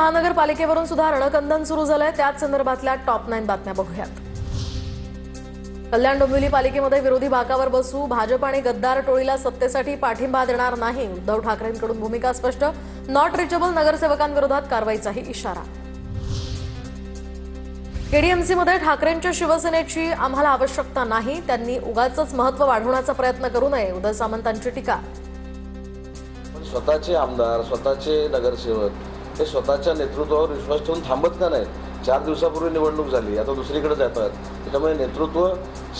महानगरपालिकेवरून सुद्धा रणकंदन सुरू झालंय। त्याच संदर्भातल्या टॉप 9 बातम्या बघूयात। कल्याण डोंबिवली पालिकेमध्ये विरोधी बाकावर बसू, भाजप आणि गद्दार टोळीला सत्तेसाठी पाठिंबा देणार नाही। उद्धव ठाकरेंकडून भूमिका स्पष्ट, नॉट रिचेबल नगरसेवकांविरोधात कारवाईचाही इशारा। केडीएमसीमध्ये ठाकरेंच्या शिवसेनेची आम्हाला आवश्यकता नाही, त्यांनी उगाचच महत्त्व वाढवण्याचा प्रयत्न करू नये, उदय सामंतांची टीका। स्वतःचे आमदार, स्वतःचे नगरसेवक हे स्वतःच्या नेतृत्वावर विश्वास ठेवून थांबत का नाही? 4 दिवसापूर्वी निवडणूक झाली, आता दुसरीकडे जात आहेत। त्यामुळे नेतृत्व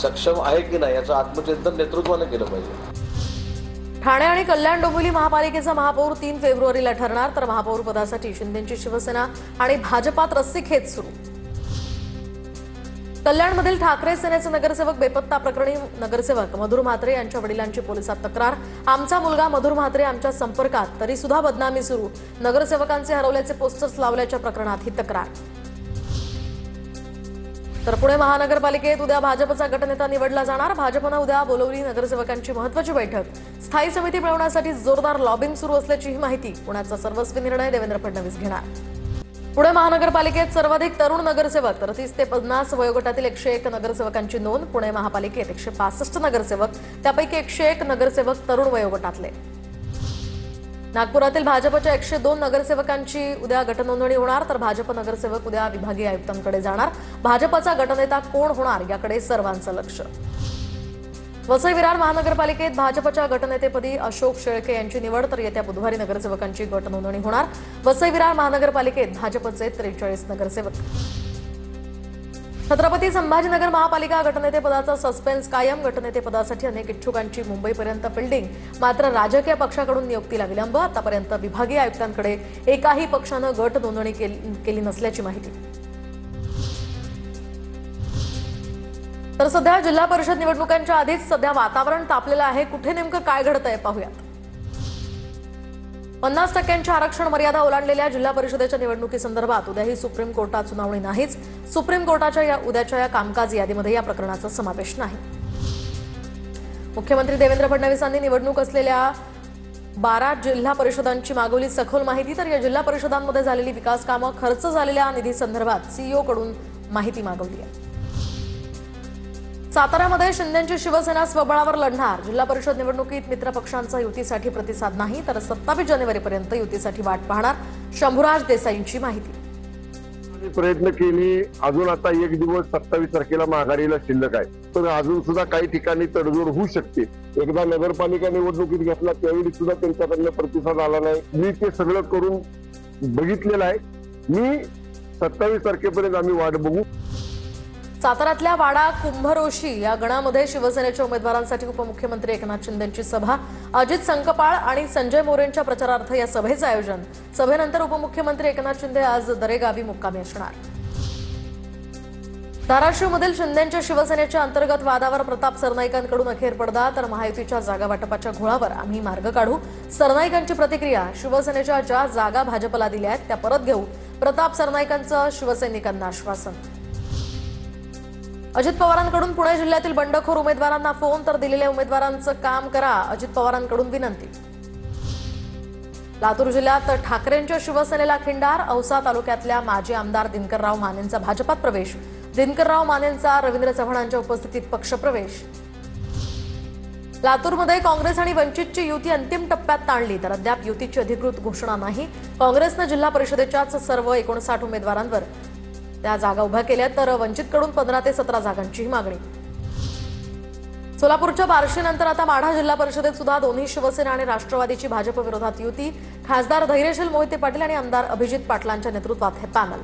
सक्षम आहे की नाही याचं आत्मचिंतन नेतृत्वाने केलं पाहिजे। ठाणे आणि कल्याण डोंबिवली महापालिकेचा महापौर 3 फेब्रुवारीला ठरणार, तर महापौर पदासाठी शिंदेंची शिवसेना आणि भाजपात रस्सीखेच सुरू। कल्याणमधील ठाकरे सेनेचे नगरसेवक बेपत्ता प्रकरणी नगरसेवक मधुर म्हात्रे यांच्या वडिलांची पोलिसात तक्रार। आमचा मुलगा मधुर म्हात्रे आमच्या संपर्कात, तरी सुद्धा बदनामी सुरू। नगरसेवकांचे हरवल्याचे पोस्टर्स लावल्याच्या प्रकरणात ही तक्रार। तर पुणे महानगरपालिकेत उद्या भाजपचा गटनेता निवडला जाणार। भाजपनं उद्या बोलवली नगरसेवकांची महत्त्वाची बैठक। स्थायी समिती मिळवण्यासाठी जोरदार लॉबिंग सुरू असल्याची माहिती। पुण्याचा सर्वस्वी निर्णय देवेंद्र फडणवीस घेणार। पुणे महानगरपालिकेत सर्वाधिक तरुण नगरसेवक, 30 ते 50 वयोगटातील 101 नगरसेवकांची नोंद। पुणे महापालिकेत 165 नगरसेवक, त्यापैकी 101 नगरसेवक तरुण वयोगटातले। नागपुरातील भाजपच्या 102 नगरसेवकांची उद्या गटनोंदणी होणार, तर भाजप नगरसेवक उद्या विभागीय आयुक्तांकडे जाणार। भाजपचा गटनेता कोण होणार याकडे सर्वांचं लक्ष। वसई विरार महानगरपालिकेत भाजपच्या गटनेतेपदी अशोक शेळके यांची निवड, तर येत्या बुधवारी नगरसेवकांची गटनोंदणी होणार। वसई विरार महानगरपालिकेत भाजपचे 43 नगरसेवक। छत्रपती संभाजीनगर महापालिका गटनेतेपदाचा सस्पेन्स कायम। गटनेतेपदासाठी अनेक इच्छुकांची मुंबईपर्यंत फिल्डिंग, मात्र राजकीय पक्षाकडून नियुक्तीला विलंब। आतापर्यंत विभागीय आयुक्तांकडे एकाही पक्षानं गट नोंदणी केली नसल्याची माहिती। तर सध्या जिल्हा परिषद निवडणुकांच्या आधीच सध्या वातावरण तापलेलं आहे। कुठे नेमकं काय घडतंय पाहूयात। 50% आरक्षण मर्यादा ओलांडलेल्या जिल्हा परिषदेच्या निवडणुकीसंदर्भात उद्याही सुप्रीम कोर्टात सुनावणी नाहीच। सुप्रीम कोर्टाच्या उद्याच्या या कामकाज यादीमध्ये या प्रकरणाचा समावेश नाही। मुख्यमंत्री देवेंद्र फडणवीसांनी निवडणूक असलेल्या 12 जिल्हा परिषदांची मागवली सखोल माहिती, तर या जिल्हा परिषदांमध्ये झालेली विकास कामं, खर्च झालेल्या निधीसंदर्भात सीईओ कडून माहिती मागवली आहे। साताऱ्यामध्ये शिंदेंची शिवसेना स्वबळावर लढणार। जिल्हा परिषद निवडणुकीत मित्रपक्षांचा युतीसाठी प्रतिसाद नाही, तर 27 जानेवारीपर्यंत युतीसाठी वाट पाहणार, शंभूराज देसाईंची माहिती। प्रयत्न केली, अजून आता एक दिवस 27 तारखेला माघारीला शिल्लक आहे, पण अजून सुद्धा काही ठिकाणी तडजोड होऊ शकते। एकदा नगरपालिका निवडणुकीत घेतला त्यावेळी सुद्धा त्यांच्याकडनं प्रतिसाद आला नाही। मी ते सगळं करून बघितलेलं आहे। मी 27 तारखेपर्यंत आम्ही वाट बघू। साताऱ्यातल्या वाडा कुंभरोशी या गणामध्ये शिवसेनेच्या उमेदवारांसाठी उपमुख्यमंत्री एकनाथ शिंदेंची सभा। अजित संकपाळ आणि संजय मोरेंच्या प्रचारार्थ या सभेचं आयोजन। सभेनंतर उपमुख्यमंत्री एकनाथ शिंदे आज दरेगावी मुक्कामी असणार। धाराशिवमधील शिंदेंच्या शिवसेनेच्या अंतर्गत वादावर प्रताप सरनाईकांकडून अखेर पडदा, तर महायुतीच्या जागा वाटपाच्या घोळावर आम्ही मार्ग काढू। सरनाईकांची प्रतिक्रिया, शिवसेनेच्या ज्या जागा भाजपला दिल्या आहेत त्या परत घेऊ। प्रताप सरनाईकांचं शिवसैनिकांना आश्वासन। अजित पवारांकडून पुणे जिल्ह्यातील बंडखोर उमेदवारांना फोन, तर दिलेल्या उमेदवारांचं काम करा, अजित पवारांकडून विनंती। लातूर जिल्ह्यात ठाकरेंच्या शिवसेनेला खिंडार। औसा तालुक्यातल्या माजी आमदार दिनकरराव मानेंचा भाजपात प्रवेश। दिनकरराव मानेंचा रवींद्र चव्हाणांच्या उपस्थितीत पक्षप्रवेश। लातूरमध्ये काँग्रेस आणि वंचितची युती अंतिम टप्प्यात ताणली, तर अद्याप युतीची अधिकृत घोषणा नाही। काँग्रेसनं जिल्हा परिषदेच्याच सर्व 59 उमेदवारांवर त्या जागा उभ्या केल्या, तर वंचितकडून 15 ते 17 जागांचीही मागणी। सोलापूरच्या बार्शीनंतर आता माढा जिल्हा परिषदेत सुद्धा दोन्ही शिवसेना आणि राष्ट्रवादीची भाजप विरोधात युती। खासदार धैर्यशील मोहिते पाटील आणि आमदार अभिजित पाटलांच्या नेतृत्वात हे पॅनल।